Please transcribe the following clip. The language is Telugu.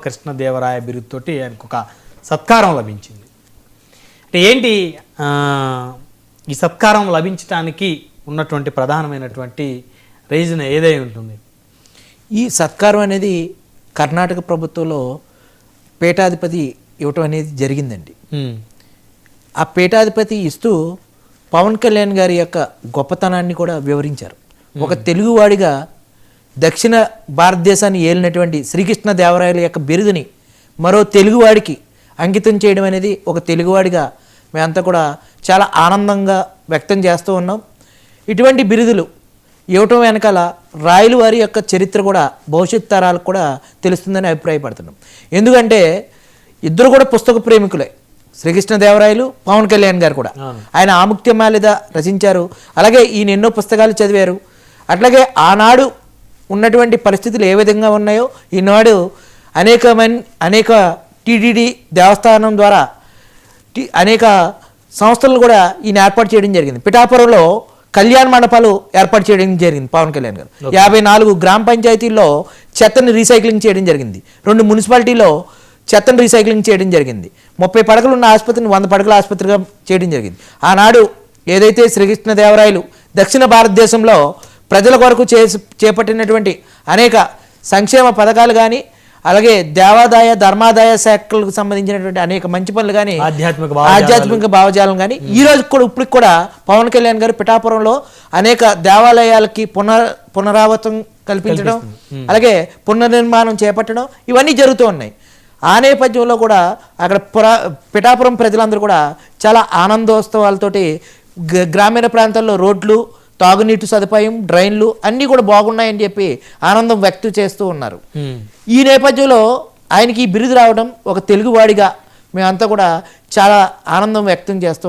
కృష్ణదేవరాయ బిరుదుతోటి ఆయనకు ఒక సత్కారం లభించింది. అంటే ఏంటి ఈ సత్కారం లభించడానికి ఉన్నటువంటి ప్రధానమైనటువంటి రీజన్ ఏదై ఉంటుంది? ఈ సత్కారం అనేది కర్ణాటక ప్రభుత్వంలో పీఠాధిపతి ఇవ్వటం అనేది జరిగిందండి. ఆ పీఠాధిపతి ఇస్తూ పవన్ కళ్యాణ్ గారి యొక్క గొప్పతనాన్ని కూడా వివరించారు. ఒక తెలుగువాడిగా దక్షిణ భారతదేశాన్ని ఏలినటువంటి శ్రీకృష్ణదేవరాయల యొక్క బిరుదుని మరో తెలుగువాడికి అంకితం చేయడం అనేది ఒక తెలుగువాడిగా మేమంతా కూడా చాలా ఆనందంగా వ్యక్తం చేస్తూ ఉన్నాం. ఇటువంటి బిరుదులు ఇవ్వటం వెనకాల రాయల వారి యొక్క చరిత్ర కూడా భవిష్యత్ తరాలకు కూడా తెలుస్తుందని అభిప్రాయపడుతున్నాం. ఎందుకంటే ఇద్దరు కూడా పుస్తక ప్రేమికులే, శ్రీకృష్ణదేవరాయలు, పవన్ కళ్యాణ్ గారు కూడా. ఆయన ఆముక్త్యమాలిద రచించారు, అలాగే ఈయన ఎన్నో పుస్తకాలు చదివారు. అట్లాగే ఉన్నటువంటి పరిస్థితులు ఏ విధంగా ఉన్నాయో ఈనాడు అనేక టీటీడీ దేవస్థానం ద్వారా అనేక సంస్థలను కూడా ఈయన ఏర్పాటు చేయడం జరిగింది. పిఠాపురంలో కళ్యాణ మండపాలు ఏర్పాటు చేయడం జరిగింది పవన్ కళ్యాణ్ గారు. 54 గ్రామ పంచాయతీల్లో చెత్తని రీసైక్లింగ్ చేయడం జరిగింది. 2 మున్సిపాలిటీలో చెత్తను రీసైక్లింగ్ చేయడం జరిగింది. 30 పడకలు ఉన్న ఆసుపత్రిని 100 పడకల ఆసుపత్రిగా చేయడం జరిగింది. ఆనాడు ఏదైతే శ్రీకృష్ణదేవరాయలు దక్షిణ భారతదేశంలో ప్రజల కొరకు చేపట్టినటువంటి అనేక సంక్షేమ పథకాలు కానీ, అలాగే దేవాదాయ ధర్మాదాయ శాఖలకు సంబంధించినటువంటి అనేక మంచి పనులు కానీ, ఆధ్యాత్మిక భావజాలం కానీ ఈ రోజు కూడా ఇప్పటికి కూడా పవన్ కళ్యాణ్ గారు పిఠాపురంలో అనేక దేవాలయాలకి పునరావృతం కల్పించడం, అలాగే పునర్నిర్మాణం చేపట్టడం ఇవన్నీ జరుగుతూ ఉన్నాయి. ఆ నేపథ్యంలో కూడా అక్కడ పిఠాపురం ప్రజలందరూ కూడా చాలా ఆనందోత్సవాలతోటి గ్రామీణ ప్రాంతాల్లో రోడ్లు, తాగునీటి సదుపాయం, డ్రైన్లు అన్నీ కూడా బాగున్నాయని చెప్పి ఆనందం వ్యక్తం చేస్తూ ఉన్నారు. ఈ నేపథ్యంలో ఆయనకి ఈ బిరుదు రావడం ఒక తెలుగువాడిగా మేమంతా కూడా చాలా ఆనందం వ్యక్తం చేస్తూ ఉన్నాం.